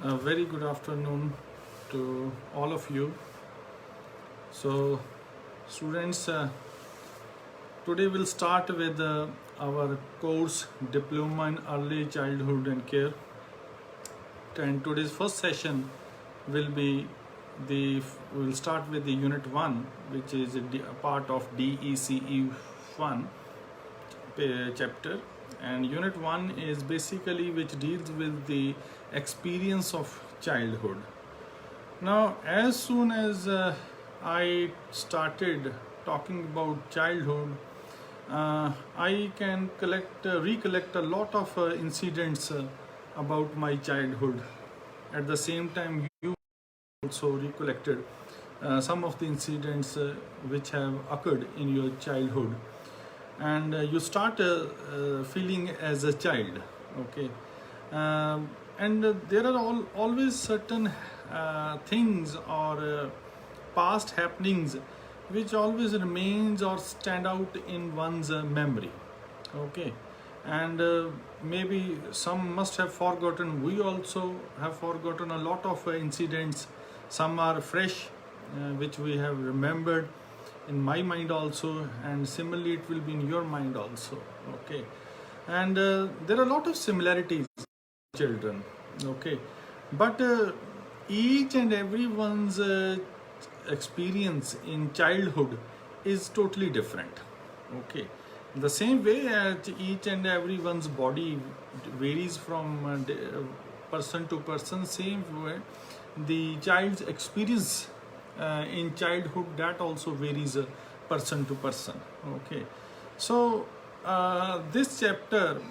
A very good afternoon to all of you. So, students, today we'll start with our course Diploma in Early Childhood and Care. And today's first session will be we'll start with the Unit 1, which is a part of DECE 1 chapter. And Unit 1 is basically which deals with the experience of childhood. Now, as soon as I started talking about childhood, I can recollect a lot of incidents about my childhood. At the same time, you also recollected some of the incidents which have occurred in your childhood, and you start feeling as a child. Okay, and there are always certain things or past happenings which always remains or stand out in one's memory. Okay, and maybe some must have forgotten. We also have forgotten a lot of incidents. Some are fresh, which we have remembered in my mind also, and similarly it will be in your mind also. Okay, and there are a lot of similarities children. Okay, but each and everyone's experience in childhood is totally different. Okay, the same way as each and everyone's body varies from person to person, same way the child's experience in childhood, that also varies person to person. Okay, so this chapter,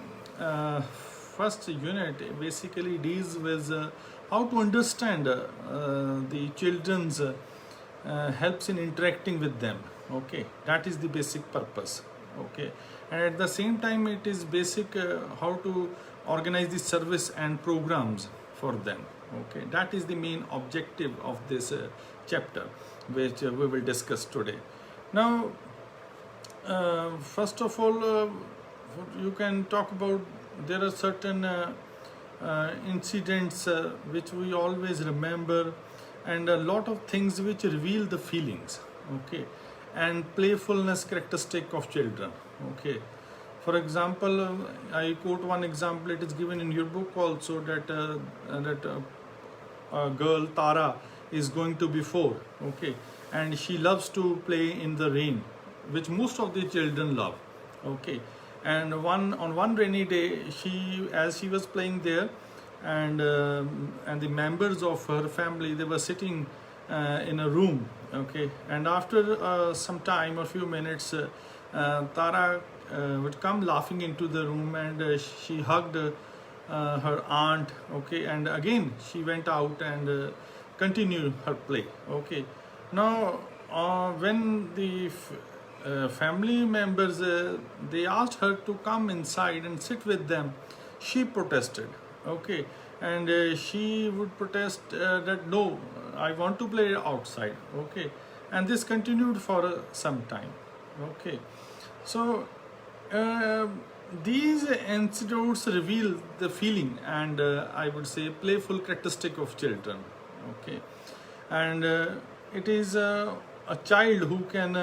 first unit, basically deals with how to understand the children's helps in interacting with them. Okay, that is the basic purpose. Okay, and at the same time it is basic how to organize the service and programs for them. Okay, that is the main objective of this chapter, which we will discuss today. Now, first of all, you can talk about, there are certain incidents which we always remember, and a lot of things which reveal the feelings. Okay, and playfulness characteristic of children. Okay, for example, I quote one example. It is given in your book also, that a girl Tara is going to be 4. Okay, and she loves to play in the rain, which most of the children love. Okay, and on one rainy day, as she was playing there, and the members of her family, they were sitting in a room. Okay, and after some time, a few minutes, Tara would come laughing into the room, and she hugged her aunt. Okay, and again she went out and continued her play. Okay, now when the family members they asked her to come inside and sit with them, she protested. Okay, and she would protest that no, I want to play outside. Okay, and this continued for some time. Okay, so these anecdotes reveal the feeling and I would say playful characteristic of children. Okay, and it is a child who can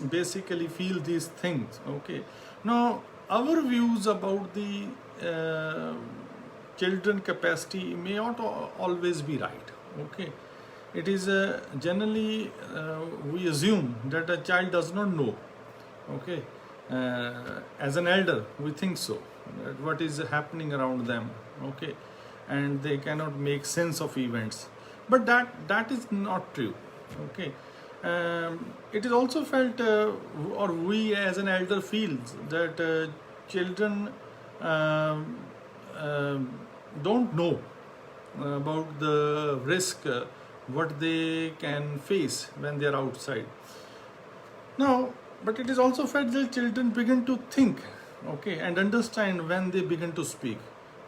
basically feel these things. Okay, now our views about the children capacity may not always be right. Okay, it is generally we assume that a child does not know. Okay, as an elder we think so, that what is happening around them. Okay, and they cannot make sense of events, but that is not true. Okay, it is also felt or we as an elder feels that children don't know about the risk what they can face when they are outside. Now, but it is also felt that children begin to think, okay, and understand when they begin to speak.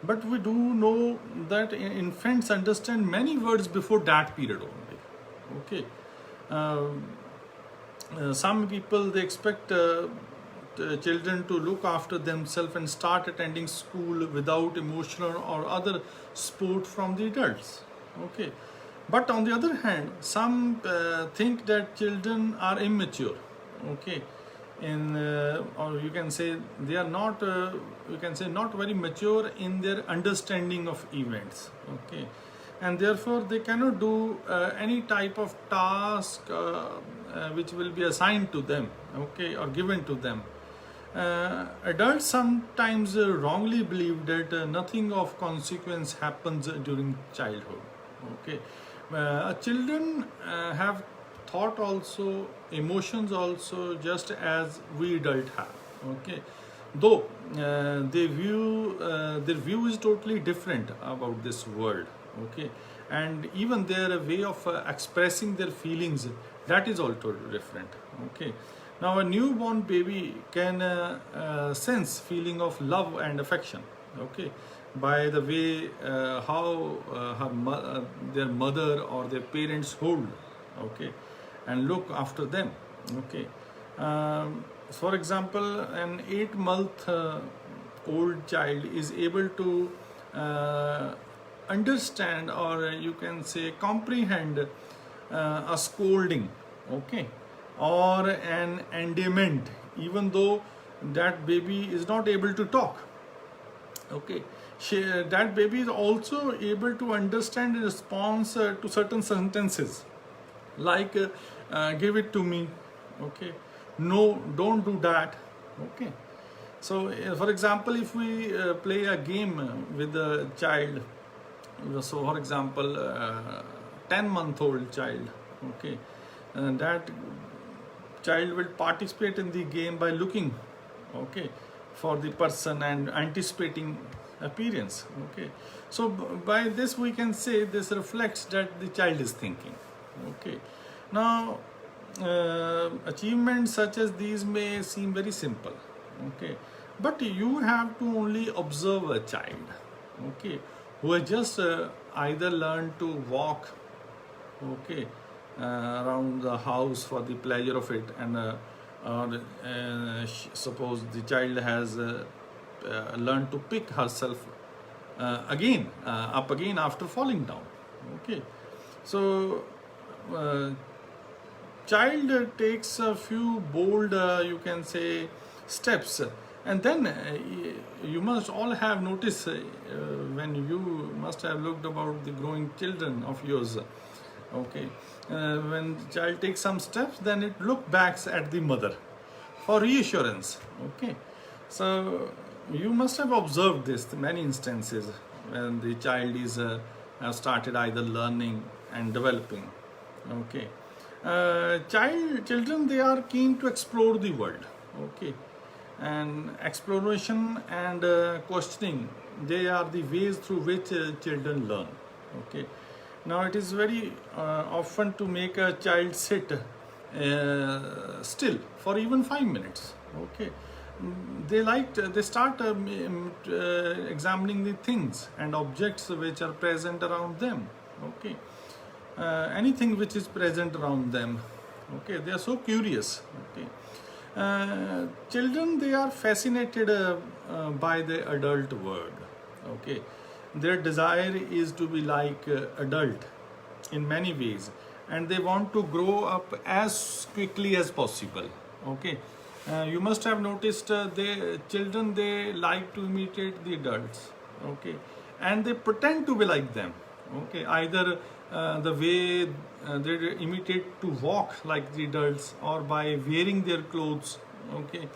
But we do know that infants understand many words before that period only. Okay, some people, they expect children to look after themselves and start attending school without emotional or other support from the adults. Okay, but on the other hand, some think that children are immature. Okay, or you can say they are not. You can say not very mature in their understanding of events. Okay, and therefore they cannot do any type of task which will be assigned to them, okay, or given to them. Adults sometimes wrongly believe that nothing of consequence happens during childhood. Okay, children have thought also, emotions also, just as we adult have. Okay, though their view is totally different about this world. Okay, and even their way of expressing their feelings, that is also different. Okay, now a newborn baby can sense feeling of love and affection. Okay, by the way how their mother or their parents hold, okay, and look after them. Okay, for example, an 8-month old child is able to understand, or you can say comprehend a scolding, okay, or an endearment, even though that baby is not able to talk. Okay, that baby is also able to understand in response to certain sentences, like give it to me, okay, no, don't do that. Okay, so for example, if we play a game with a child, so for example 10-month-old child, okay, that child will participate in the game by looking, okay, for the person and anticipating appearance. Okay, so by this we can say this reflects that the child is thinking. Okay, now achievements such as these may seem very simple. Okay, but you have to only observe a child, okay, who has just either learned to walk, okay, around the house for the pleasure of it, and suppose the child has learned to pick herself up again after falling down. Okay, so child takes a few bold you can say steps, and then you must all have noticed when you must have looked about the growing children of yours. Okay, when the child takes some steps, then it look back at the mother for reassurance. Okay, so you must have observed this many instances when the child is have started either learning and developing. Okay, children, they are keen to explore the world. Okay, and exploration and questioning, they are the ways through which children learn. Okay, now it is very often to make a child sit still for even 5 minutes. Okay, they start examining the things and objects which are present around them. Okay, anything which is present around them. Okay, they are so curious. Okay, children, they are fascinated by the adult world. Okay, their desire is to be like adult in many ways, and they want to grow up as quickly as possible. Okay, you must have noticed children, they like to imitate the adults. Okay, and they pretend to be like them. Okay, either the way they imitate to walk like the adults, or by wearing their clothes. Okay,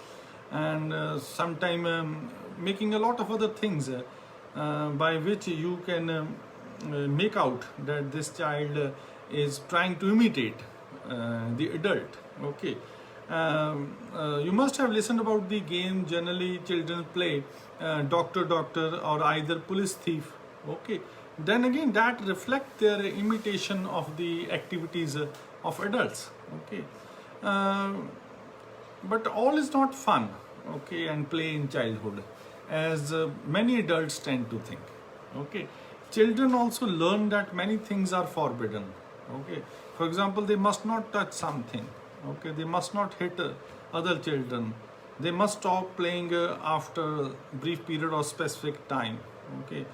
and sometime making a lot of other things by which you can make out that this child is trying to imitate the adult. Okay, you must have listened about the game generally children play, doctor doctor, or either police thief. Okay, then again that reflect their imitation of the activities of adults. Okay, but all is not fun, okay, and play in childhood, as many adults tend to think. Okay, children also learn that many things are forbidden. Okay, for example, they must not touch something. Okay, they must not hit other children, they must stop playing after a brief period or specific time. Okay,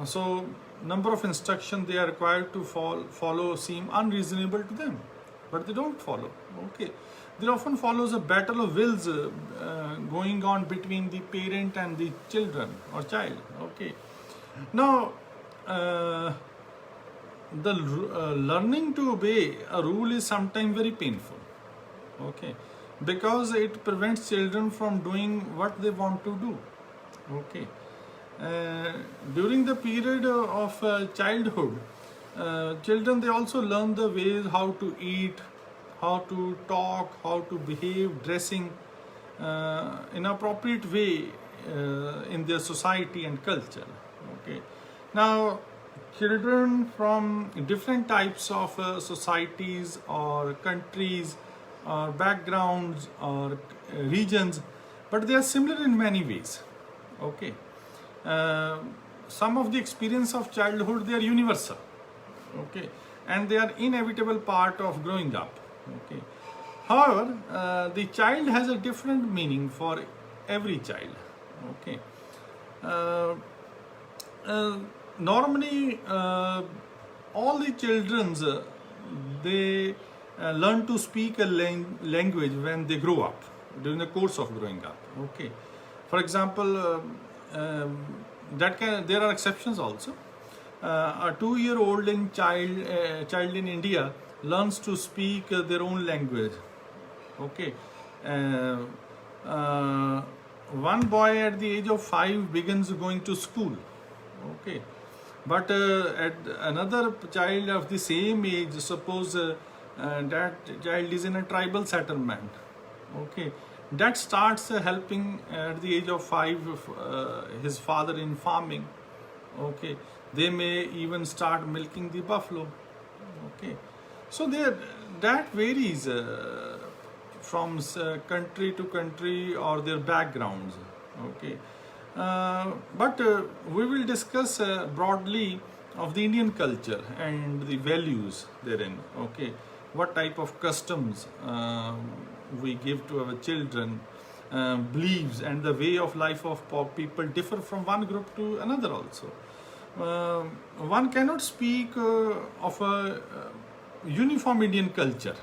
so number of instructions they are required to follow seem unreasonable to them, but they don't follow. Okay, there often follows a battle of wills going on between the parent and the children or child. Okay, now the learning to obey a rule is sometimes very painful. Okay, because it prevents children from doing what they want to do. Okay, during the period of childhood, children, they also learn the ways how to eat, how to talk, how to behave, dressing in appropriate way in their society and culture. Okay, now children from different types of societies or countries or backgrounds or regions, but they are similar in many ways. Okay, some of the experience of childhood, they are universal. Okay, and they are inevitable part of growing up. Okay, however, the child has a different meaning for every child. Okay, normally all the children's they learn to speak a language when they grow up, during the course of growing up. Okay, for example, there are exceptions also. A 2-year-old child in India learns to speak their own language. Okay, one boy at the age of 5 begins going to school. Okay, but at another child of the same age, suppose that child is in a tribal settlement. Okay, that starts helping at the age of 5 his father in farming. Okay, they may even start milking the buffalo. Okay, so that varies from country to country or their backgrounds. Okay, but we will discuss broadly of the Indian culture and the values therein. Okay, what type of customs we give to our children, beliefs, and the way of life of people differ from one group to another also. One cannot speak of a uniform Indian culture,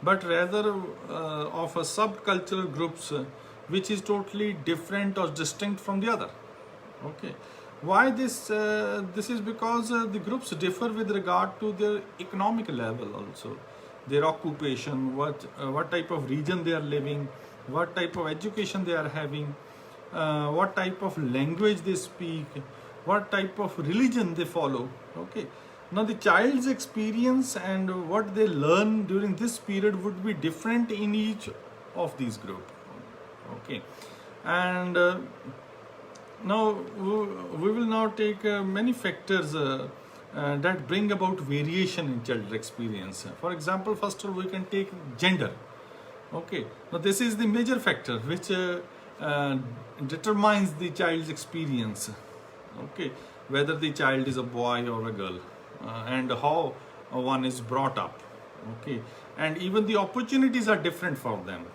but rather of a subcultural groups which is totally different or distinct from the other. Okay, why this? This is because the groups differ with regard to their economic level also, their occupation, what type of region they are living, what type of education they are having, what type of language they speak, what type of religion they follow. Okay, now the child's experience and what they learn during this period would be different in each of these groups. Okay, and now we will now take many factors that bring about variation in child experience. For example, first of all, we can take gender. Okay, now this is the major factor which determines the child's experience. Okay, whether the child is a boy or a girl, and how one is brought up. Okay, and even the opportunities are different for them.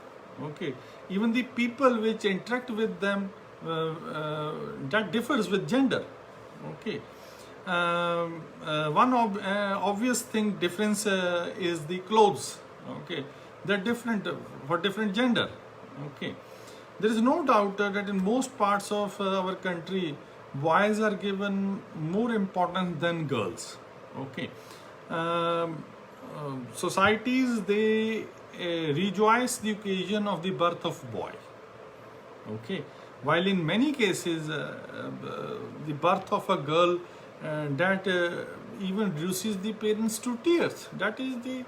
Okay, even the people which interact with them, that differs with gender. Okay, one obvious difference is the clothes. Okay, they're different for different gender. Okay, there is no doubt that in most parts of our country, boys are given more importance than girls. Okay, societies, they rejoice the occasion of the birth of boy. Okay, while in many cases the birth of a girl that even reduces the parents to tears. That is the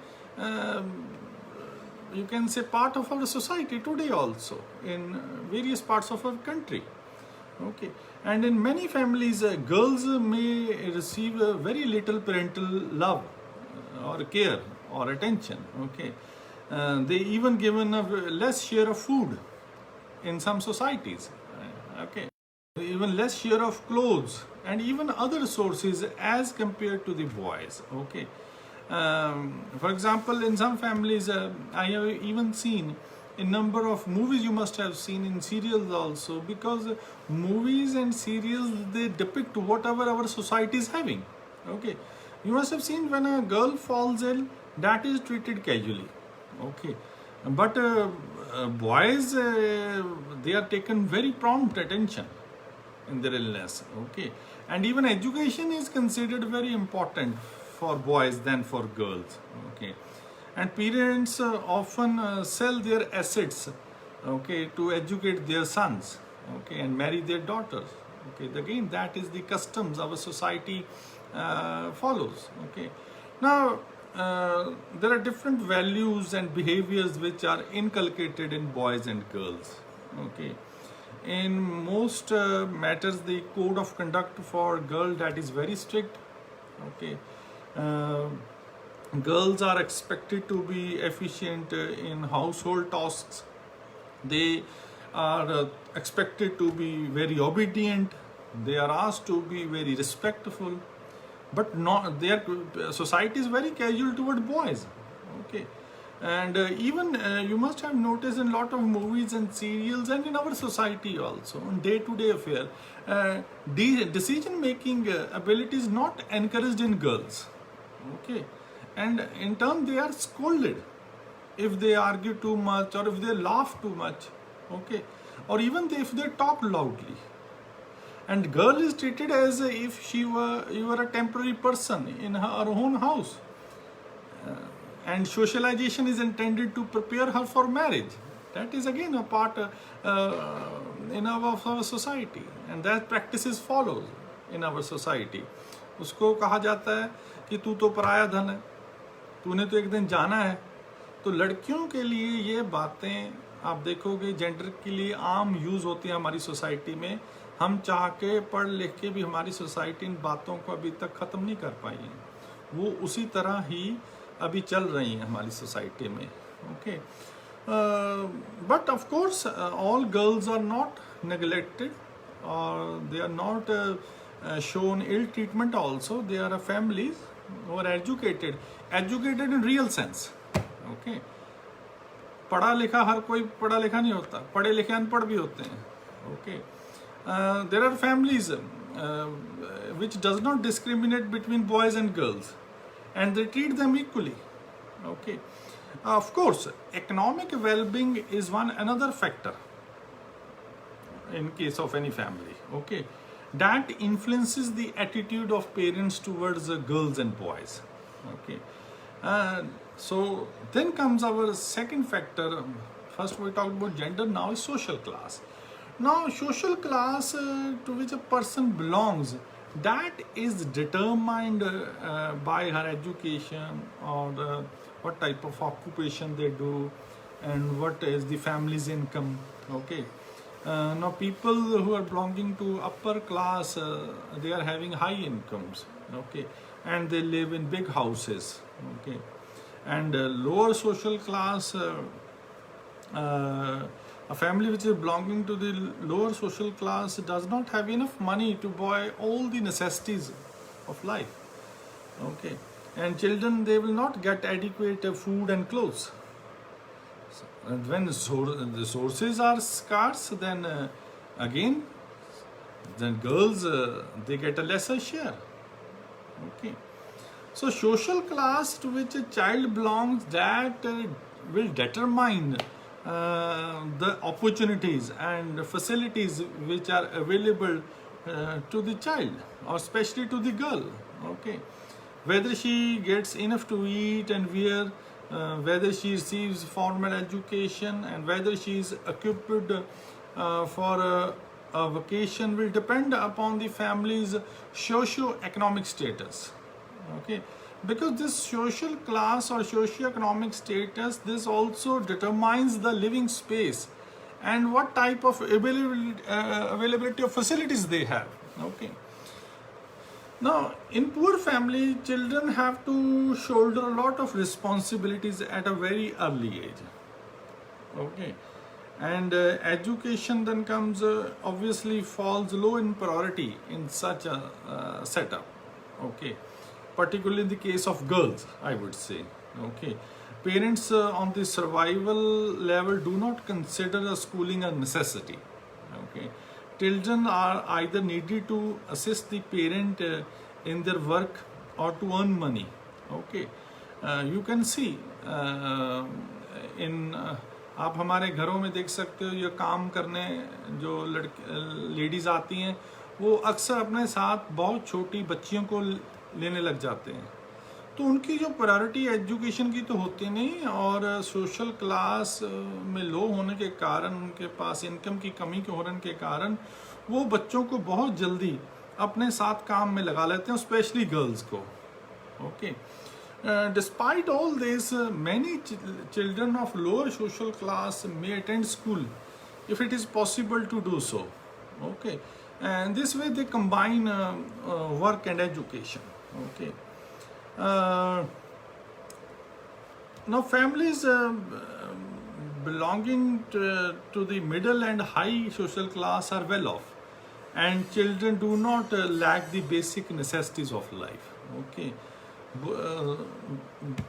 you can say part of our society today also in various parts of our country. Okay, and in many families, girls may receive very little parental love or care or attention. Okay, they even given a less share of food in some societies. Okay, even less share of clothes and even other resources as compared to the boys. Okay, for example, in some families, I have even seen a number of movies you must have seen, in serials also, because movies and serials, they depict whatever our society is having. Okay, you must have seen when a girl falls ill, that is treated casually. Okay, but boys, they are taken very prompt attention in their illness. Okay, and even education is considered very important for boys than for girls. Okay, and parents often sell their assets, okay, to educate their sons, okay, and marry their daughters. Okay, again, that is the customs our society follows. Okay, now there are different values and behaviors which are inculcated in boys and girls. Okay, in most matters, the code of conduct for girl, that is very strict. Okay, girls are expected to be efficient in household tasks. They are expected to be very obedient. They are asked to be very respectful, but not their society is very casual toward boys. Okay, and even you must have noticed in a lot of movies and serials, and in our society also, on day-to-day affair, decision making ability is not encouraged in girls. Okay, and in turn they are scolded if they argue too much, or if they laugh too much. Okay, or even if they talk loudly. And girl is treated as if you were a temporary person in her own house. And socialization is intended to prepare her for marriage. That is again a part in our society, and that practices follows in our society. उसको कहा जाता है कि तू तो पराया धन है, तूने तो एक दिन जाना है. तो लड़कियों के लिए ये बातें आप देखोगे जेंडर के लिए आम यूज़ होती हैं हमारी सोसाइटी में. हम चाह के पढ़ लिख के भी हमारी सोसाइटी इन बातों को अभी तक ख़त्म नहीं कर पाई है. वो उसी तरह ही अभी चल रही हैं हमारी सोसाइटी में. Okay, but of course all girls are not neglected, और they are not shown ill treatment also. There are families who are educated in real sense. Okay, पढ़ा लिखा हर कोई पढ़ा लिखा नहीं होता, पढ़े लिखे अनपढ़ भी होते हैं. Okay, there are families which does not discriminate between boys and girls, and they treat them equally. Okay, of course, economic well-being is another factor in case of any family. Okay, that influences the attitude of parents towards girls and boys. Okay, so then comes our second factor. First we talked about gender, now is social class. Now social class to which a person belongs, that is determined by her education, or what type of occupation they do, and what is the family's income. Okay, now people who are belonging to upper class, they are having high incomes. Okay, and they live in big houses. Okay, and lower social class, a family which is belonging to the lower social class does not have enough money to buy all the necessities of life. Okay, and children, they will not get adequate food and clothes. And when the resources are scarce, then again, then girls, they get a lesser share. Okay, so social class to which a child belongs, that will determine the opportunities and facilities which are available to the child, or especially to the girl. Okay, whether she gets enough to eat and wear, whether she receives formal education, and whether she is equipped for a vacation will depend upon the family's socio-economic status. Okay, because this social class or socio-economic status, this also determines the living space and what type of availability of facilities they have. Okay, now in poor family, children have to shoulder a lot of responsibilities at a very early age. Okay, and education then comes, obviously falls low in priority in such a setup. Okay, particularly in the case of girls, I would say. Okay, Parents on the survival level do not consider schooling a necessity. Okay, children are either needed to assist the parent in their work or to earn money. Okay, you can see in आप हमारे घरों में देख सकते हो, ये काम करने जो लेडीज़ आती हैं वो अक्सर अपने साथ बहुत छोटी बच्चियों को लेने लग जाते हैं, तो उनकी जो प्रायोरिटी एजुकेशन की तो होती नहीं, और सोशल क्लास में लो होने के कारण, उनके पास इनकम की कमी के होने के कारण वो बच्चों को बहुत जल्दी अपने साथ काम में लगा लेते हैं, स्पेशली गर्ल्स को. Okay, despite all this, many children of lower social class may attend school if it is possible to do so. Okay, and this way they combine work and education. Okay, now families belonging to the middle and high social class are well off, and children do not lack the basic necessities of life. Okay,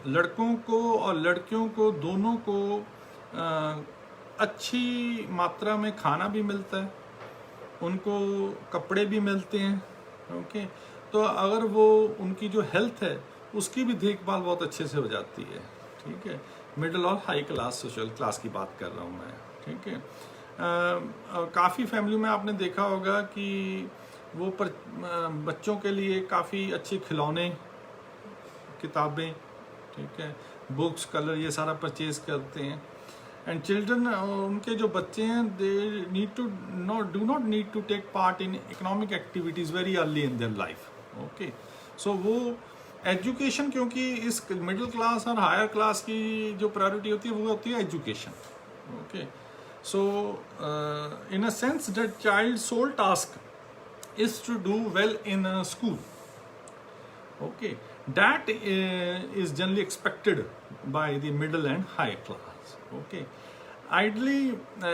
लड़कों को और लड़कियों को दोनों को अच्छी मात्रा में खाना भी मिलता है, उनको कपड़े भी मिलते हैं. ओके, तो अगर वो उनकी जो हेल्थ है उसकी भी देखभाल बहुत अच्छे से हो जाती है. ठीक है, मिडिल और हाई क्लास सोशल क्लास की बात कर रहा हूँ मैं. ठीक है, काफ़ी फैमिली में आपने देखा होगा कि वो बच्चों के लिए काफ़ी अच्छे खिलौने, किताबें, ठीक है, बुक्स, कलर, ये सारा परचेज करते हैं. एंड चिल्ड्रन, उनके जो बच्चे हैं, they need to do not need to take part in economic activities very early in their life. Okay, so वो एजुकेशन, क्योंकि इस मिडिल क्लास और हायर क्लास की जो प्रायोरिटी होती है वो होती है education. Okay, so in a sense that child sole task is to do well in school. Okay, that is generally expected by the middle and high class. Okay, ideally,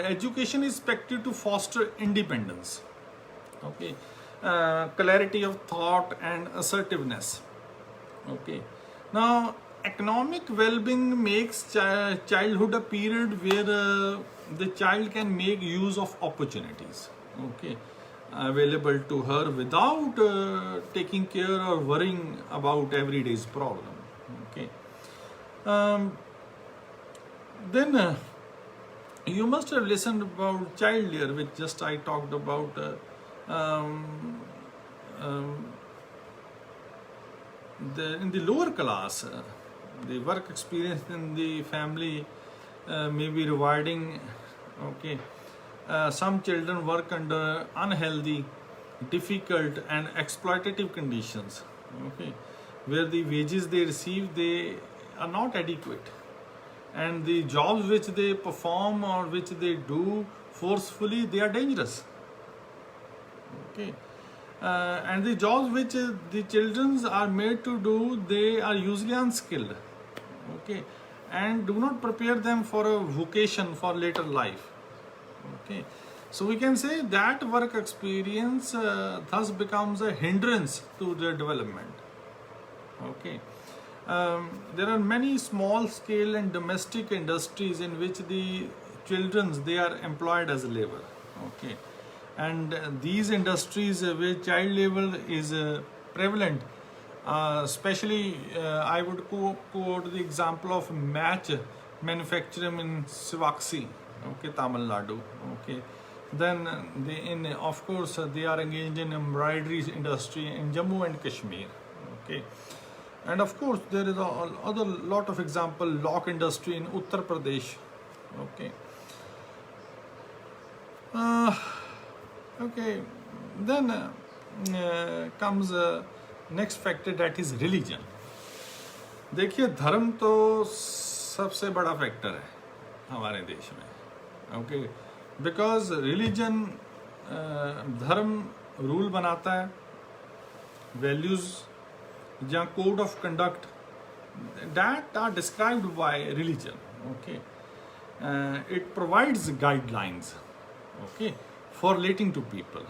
education is expected to foster independence. Okay, clarity of thought and assertiveness. Okay, now economic well-being makes childhood a period where the child can make use of opportunities. Okay, available to her without taking care or worrying about everyday's problem. Okay, then you must have listened about child year, which just I talked about. In the lower class, the work experience in the family may be rewarding. Okay, some children work under unhealthy, difficult and exploitative conditions. Okay, where the wages they receive, they are not adequate, and the jobs which they perform or which they do forcefully, they are dangerous. Okay, and the jobs which the children are made to do, they are usually unskilled. Okay, and do not prepare them for a vocation for later life. Okay, so we can say that work experience thus becomes a hindrance to their development. Okay, there are many small scale and domestic industries in which the children, they are employed as labor. Okay, and these industries where child labor is prevalent, especially I would quote the example of match manufacturing in Sivaksi. Okay, Tamil Nadu. Okay, then of course they are engaged in embroidery industry in Jammu and Kashmir. Okay, and of course there is other lot of example, lock industry in Uttar Pradesh. Okay, okay, then comes next factor, that is religion. देखिए, धर्म तो सबसे बड़ा factor है हमारे देश में. Okay, because religion, धर्म रूल बनाता है, वैल्यूज या code of conduct that are described by religion. Okay, it provides guidelines, okay, for relating to people.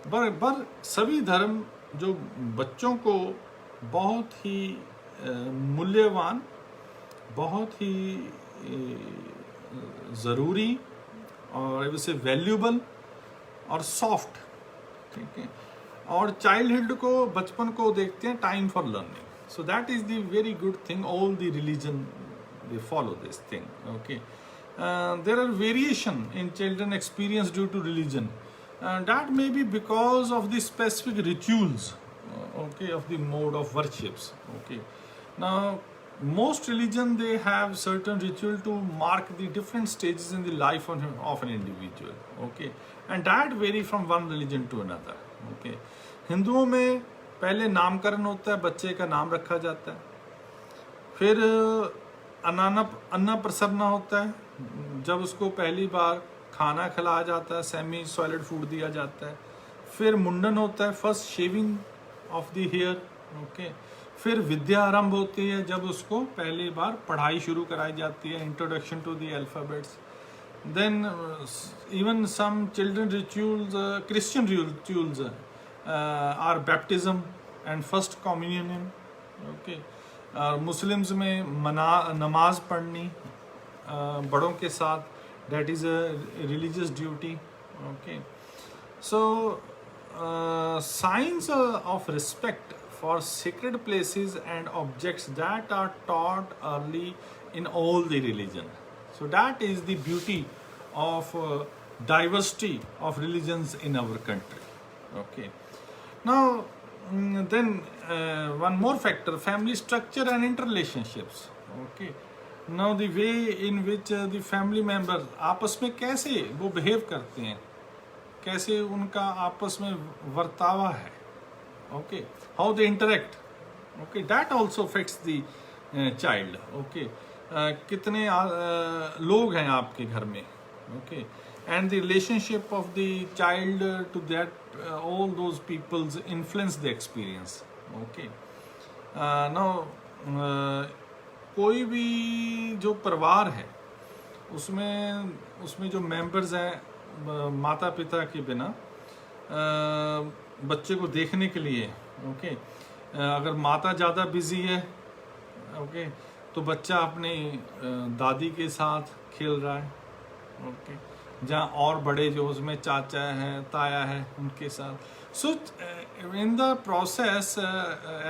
पर सभी धर्म जो बच्चों को बहुत ही मूल्यवान बहुत ही ज़रूरी और वैसे वैल्यूबल और सॉफ्ट, ठीक है। और चाइल्डहुड को, बचपन को देखते हैं time for learning, so that is the very good thing. All the religion they follow this thing, okay. There are variation in children experience due to religion, that may be because of the specific rituals, okay, of the mode of worships, okay. Now most religion, they have certain ritual to mark the different stages in the life of an individual, okay, and that vary from one religion to another, okay. हिंदुओं में पहले नामकरण होता है, बच्चे का नाम रखा जाता है, फिर अन्नप्रसन्ना होता है, जब उसको पहली बार खाना खिलाया जाता है, सेमी सॉलिड फूड दिया जाता है, फिर मुंडन होता है, first shaving of the hair, okay. फिर विद्या आरंभ होती है, जब उसको पहली बार पढ़ाई शुरू कराई जाती है, introduction to the alphabets. Then even some children rituals, Christian rituals are baptism and first communion, okay. Muslims में नमाज पढ़नी बड़ों के साथ, that is a religious duty, okay. So signs of respect for sacred places and objects that are taught early in all the religion, so that is the beauty of diversity of religions in our country, okay. Now then one more factor, family structure and interrelationships, okay. Now the way in which the family members आपस में कैसे वो behave करते हैं, कैसे उनका आपस में वर्तावा है, okay, how they interact, okay, that also affects the child, okay. कितने लोग हैं आपके घर में, okay, and the relationship of the child to that all those people's influence the experience, okay. Now कोई भी जो परिवार है उसमें जो मेंबर्स हैं, माता पिता के बिना बच्चे को देखने के लिए, ओके, अगर माता ज़्यादा बिजी है, ओके, तो बच्चा अपनी दादी के साथ खेल रहा है, ओके, जहाँ और बड़े जो उसमें चाचा हैं, ताया है, उनके साथ। So in the process,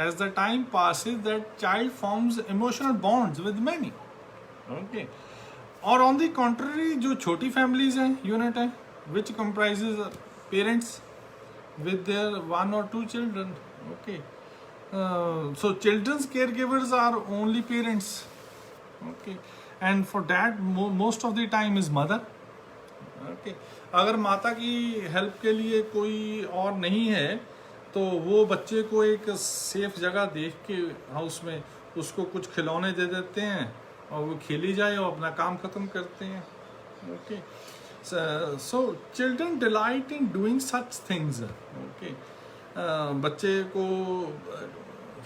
as the time passes, that child forms emotional bonds with many, okay. और on the contrary, जो छोटी families हैं, unit है, which comprises parents with their 1 or 2 children, okay. So children's caregivers are only parents, okay, and for that most of the time is mother, okay. अगर माता की help के लिए कोई और नहीं है, तो वो बच्चे को एक सेफ जगह देख के हाउस में उसको कुछ खिलौने दे देते हैं और वो खेली जाए और अपना काम ख़त्म करते हैं, okay. So children delight in doing such things, okay. बच्चे को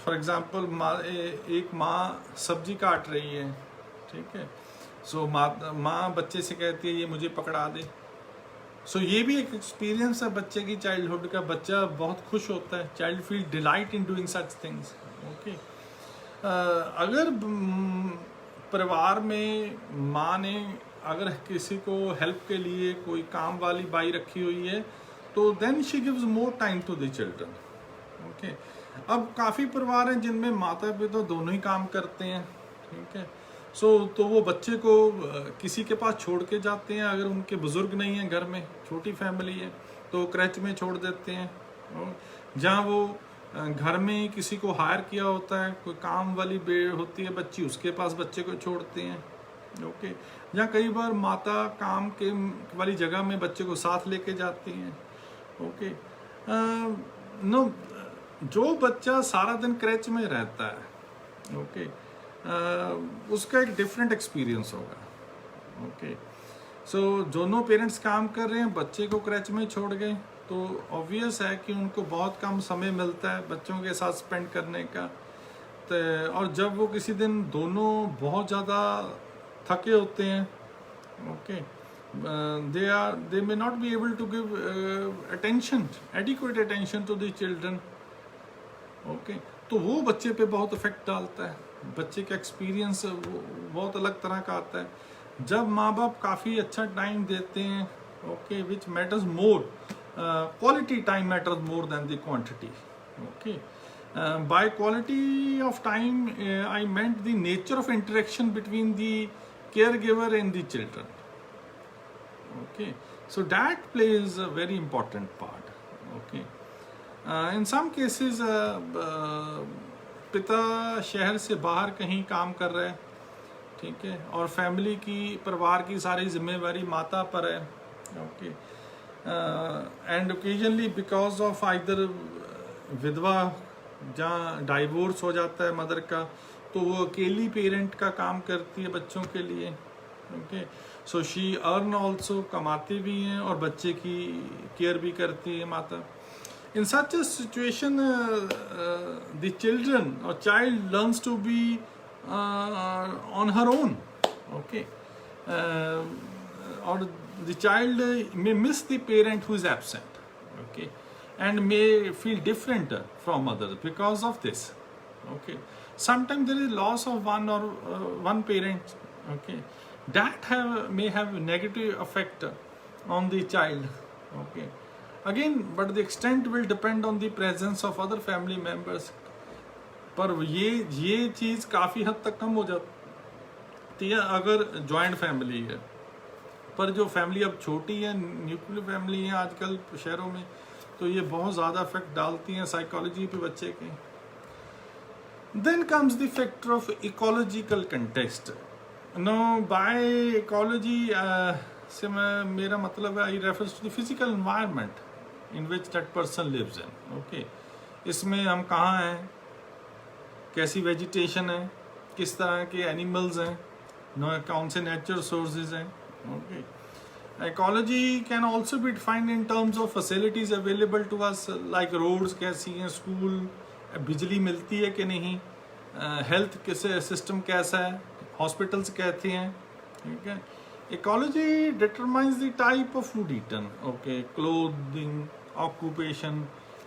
फॉर एग्जांपल एक माँ सब्जी काट रही है, ठीक है, सो माँ बच्चे से कहती है ये मुझे पकड़ा दे। सो ये भी एक एक्सपीरियंस है बच्चे की चाइल्डहुड का, बच्चा बहुत खुश होता है, child feel delight in doing such things, okay. अगर परिवार में माँ ने अगर किसी को हेल्प के लिए कोई काम वाली बाई रखी हुई है, तो then she gives more time to the children, okay. अब काफ़ी परिवार हैं जिनमें माता पिता दोनों ही काम करते हैं, ठीक है. तो वो बच्चे को किसी के पास छोड़ के जाते हैं, अगर उनके बुजुर्ग नहीं हैं घर में, छोटी फैमिली है, तो क्रच में छोड़ देते हैं, जहाँ वो घर में किसी को हायर किया होता है, कोई काम वाली होती है बच्ची, उसके पास बच्चे को छोड़ते हैं, ओके. जहाँ कई बार माता काम के वाली जगह में बच्चे को साथ लेके जाती हैं, ओके. नो, जो बच्चा सारा दिन क्रच में रहता है, ओके, उसका एक डिफरेंट एक्सपीरियंस होगा, ओके. सो दोनों पेरेंट्स काम कर रहे हैं, बच्चे को क्रच में छोड़ गए, तो ऑब्वियस है कि उनको बहुत कम समय मिलता है बच्चों के साथ स्पेंड करने का. और जब वो किसी दिन दोनों बहुत ज़्यादा थके होते हैं, okay, they may not be able to give adequate attention to the children, okay. तो वो बच्चे पे बहुत इफेक्ट डालता है, बच्चे का एक्सपीरियंस बहुत अलग तरह का आता है जब माँ बाप काफ़ी अच्छा टाइम देते हैं, okay, which matters more, quality time matters more than the quantity, okay. By quality of time, I meant the nature of interaction between the caregiver and the children, okay. So that plays a very important part, okay. In some cases पिता शहर से बाहर कहीं काम कर रहे हैं, ठीक है, और फैमिली की, परिवार की सारी जिम्मेवारी माता पर है, okay. And occasionally because of either विधवा, जहाँ डाइवोर्स हो जाता है मदर का, तो वो अकेली पेरेंट का काम करती है बच्चों के लिए, okay. So she earn also, कमाती भी हैं और बच्चे की केयर भी करती है माता. In such a situation, the children or child learns to be on her own, okay, or the child may miss the parent who is absent, okay, and may feel different from others because of this, okay. Sometimes there is loss of one parent, okay, that may have negative effect on the child, okay. Again, but the extent will depend on the presence of other family members. पर ये चीज़ काफ़ी हद तक कम हो जाती है अगर joint family है. पर जो फैमिली अब छोटी है, न्यूक्लियर फैमिली है आजकल शहरों में, तो ये बहुत ज़्यादा इफेक्ट डालती हैं साइकोलॉजी पे बच्चे के. Then comes the factor of ecological context. Now, by ecology से मेरा मतलब है, I refers to the physical environment in which that person lives in, okay. इसमें हम कहाँ हैं, कैसी वेजिटेशन है, किस तरह के एनिमल्स हैं, कौन से नेचर सोर्सेज हैं, okay. Ecology can also be defined in terms of facilities available to us, like roads कैसी हैं, स्कूल, बिजली मिलती है कि नहीं, हेल्थ कैसे सिस्टम कैसा है, हॉस्पिटल्स कैसे हैं, ठीक है. Ecology determines the type of food eaten, okay, clothing, occupation,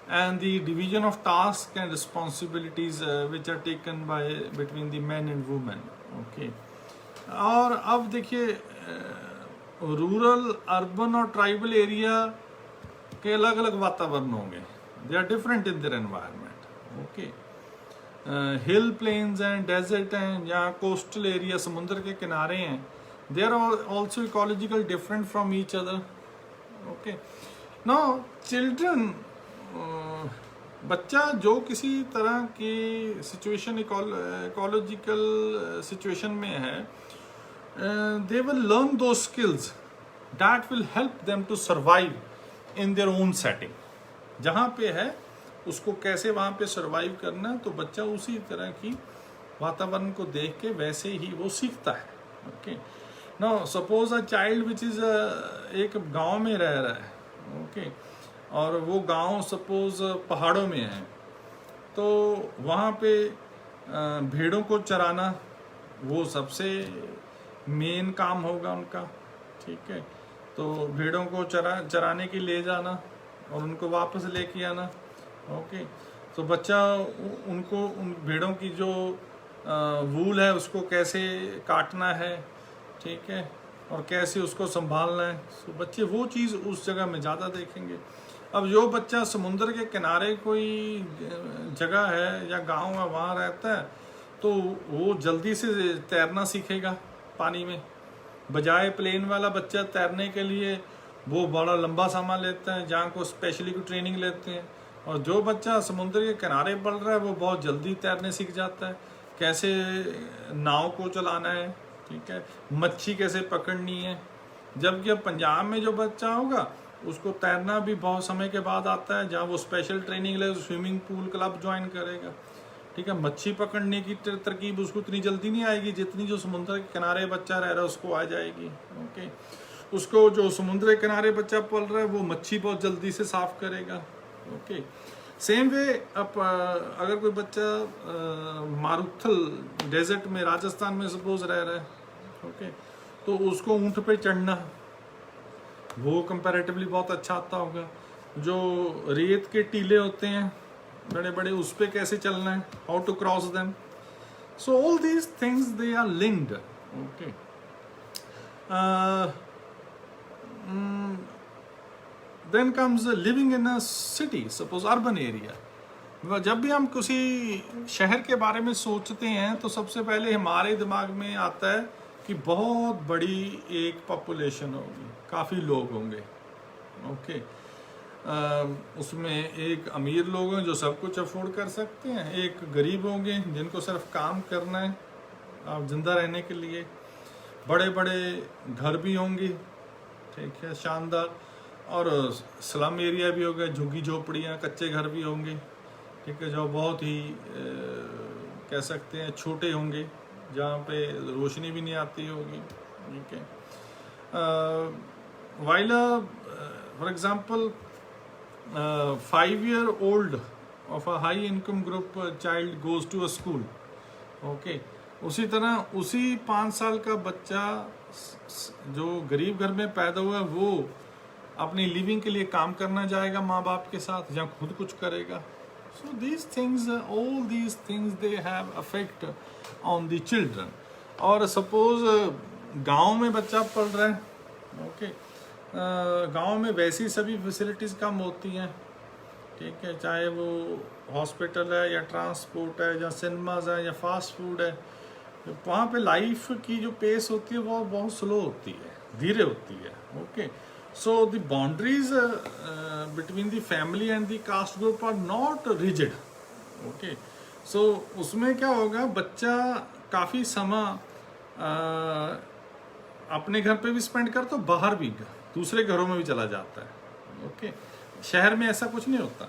and the division of tasks and responsibilities which are taken between the men and women, okay. और अब देखिए रूरल, अर्बन और ट्राइबल एरिया के अलग अलग वातावरण होंगे. They are different in their environment, okay. Hill plains हैं, डेजर्ट हैं, जहाँ कोस्टल एरिया समुद्र के किनारे हैं, they are also ecological different from each other, okay. Now children, बच्चा जो किसी तरह की सिचुएशन, इकोलॉजिकल सिचुएशन में है, they will learn those skills that will help them to survive in their own setting. जहाँ पे है उसको कैसे वहाँ पे survive करना, तो बच्चा उसी तरह की वातावरण को देख के वैसे ही वो सीखता है, okay. Now suppose a child which is एक गांव में रह रहा है, ओके, और वो गांव सपोज पहाड़ों में है, तो वहाँ पे भेड़ों को चराना वो सबसे मेन काम होगा उनका, ठीक है. तो भेड़ों को चराने के ले जाना और उनको वापस लेके आना, ओके. तो बच्चा उनको, उन भेड़ों की जो वूल है उसको कैसे काटना है, ठीक है, और कैसे उसको संभालना है, तो बच्चे वो चीज़ उस जगह में ज़्यादा देखेंगे. अब जो बच्चा समुद्र के किनारे कोई जगह है या गांव है वहाँ रहता है, तो वो जल्दी से तैरना सीखेगा पानी में. बजाय प्लेन वाला बच्चा तैरने के लिए वो बड़ा लंबा समय लेता है, जहाँ को स्पेशली को ट्रेनिंग लेते हैं. और जो बच्चा समुद्र के किनारे पड़ रहा है वो बहुत जल्दी तैरने सीख जाता है, कैसे नाव को चलाना है, ठीक है, मच्छी कैसे पकड़नी है. जबकि अब पंजाब में जो बच्चा होगा उसको तैरना भी बहुत समय के बाद आता है, जहाँ वो स्पेशल ट्रेनिंग ले, स्विमिंग पूल क्लब ज्वाइन करेगा, ठीक है. मच्छी पकड़ने की तरकीब उसको इतनी जल्दी नहीं आएगी जितनी जो समुद्र के किनारे बच्चा रह रहा है उसको आ जाएगी, ओके. उसको जो समुद्र के किनारे बच्चा पल रहा है वो मच्छी बहुत जल्दी से साफ करेगा, ओके. सेम वे अब अगर कोई बच्चा मारुथल डेजर्ट में राजस्थान में सपोज रह रहा है, ओके, तो उसको ऊँट पे चढ़ना वो कंपैरेटिवली बहुत अच्छा आता होगा. जो रेत के टीले होते हैं बड़े बड़े, उस पे कैसे चलना है, how to cross them, So all these things, they are linked. Okay. Then comes living in a city, suppose urban area. जब भी हम किसी शहर के बारे में सोचते हैं तो सबसे पहले हमारे दिमाग में आता है कि बहुत बड़ी एक पॉपुलेशन होगी, काफ़ी लोग होंगे. ओके. उसमें एक अमीर लोग हैं जो सब कुछ अफोर्ड कर सकते हैं, एक गरीब होंगे जिनको सिर्फ काम करना है आप जिंदा रहने के लिए, बड़े बड़े घर भी होंगे, ठीक है, शानदार, और स्लम एरिया भी होगा, झुग्गी झोपड़ियाँ, कच्चे घर भी होंगे, ठीक है, जो बहुत ही कह सकते हैं छोटे होंगे, जहाँ पे रोशनी भी नहीं आती होगी. ठीक है. While for example 5-year-old of a high income group child goes to a school. Okay. उसी तरह उसी 5 साल का बच्चा जो गरीब घर में पैदा हुआ है वो अपनी लिविंग के लिए काम करना जाएगा माँ बाप के साथ या खुद कुछ करेगा. So these things, all these things, they have affect on the children. और सपोज गांव में बच्चा पढ़ रहा है, ओके, गांव में वैसी सभी फैसिलिटीज़ कम होती हैं, ठीक है, चाहे वो हॉस्पिटल है या ट्रांसपोर्ट है या सिनेमाज है या फास्ट फूड है. वहाँ पे लाइफ की जो पेस होती है वो बहुत स्लो होती है, धीरे होती है. Okay. So the boundaries between the family and the caste group are not rigid. Okay. So उसमें क्या होगा, बच्चा काफ़ी समय अपने घर पे भी स्पेंड करता है, बाहर भी दूसरे घरों में भी चला जाता है. ओके. शहर में ऐसा कुछ नहीं होता.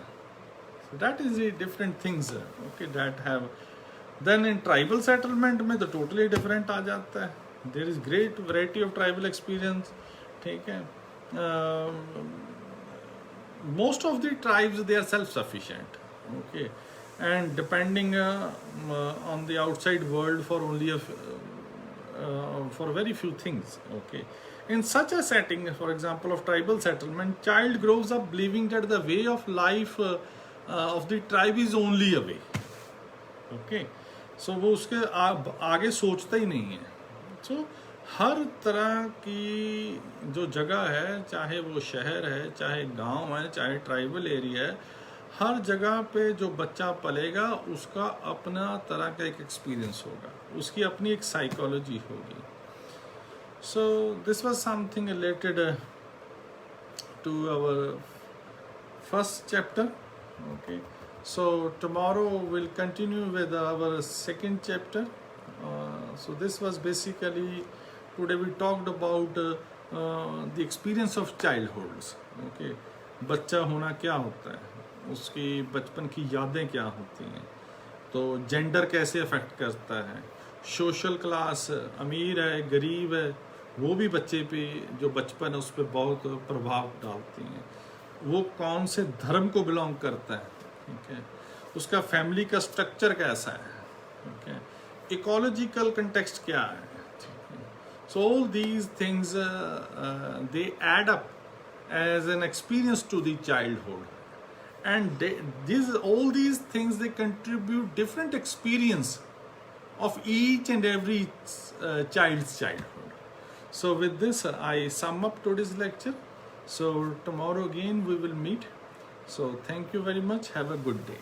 That is the different things. Okay. That have. Then in tribal settlement में तो टोटली डिफरेंट आ जाता है. There is great variety of tribal experience. ठीक है. Most of the tribes they are self sufficient. Okay. And depending on the outside world for only for very few things. Okay. In such a setting, for example, of tribal settlement, child grows up believing that the way of life of the tribe is only a way. Okay. So वो उसके आगे सोचता ही नहीं है. So हर तरह की जो जगह है, चाहे वो शहर है, चाहे गांव है, चाहे ट्राइबल एरिया है, हर जगह पे जो बच्चा पलेगा उसका अपना तरह का एक एक्सपीरियंस होगा, उसकी अपनी एक साइकोलॉजी होगी. So this was something related to our first chapter. Okay. So tomorrow will continue with our second chapter. So this was basically today we talked about the experience of childhoods. Okay. बच्चा होना क्या होता है, उसकी बचपन की यादें क्या होती हैं, तो जेंडर कैसे अफेक्ट करता है, सोशल क्लास, अमीर है गरीब है, वो भी बच्चे पे जो बचपन है उस पर बहुत प्रभाव डालती हैं, वो कौन से धर्म को बिलोंग करता है, ठीक है, उसका फैमिली का स्ट्रक्चर कैसा है, ठीक है, इकोलॉजिकल कंटेक्स्ट क्या है. So all these things they add up as an experience to the childhood. And all these things, they contribute different experience of each and every child's childhood. So with this, I sum up today's lecture. So tomorrow again we will meet. So thank you very much. Have a good day.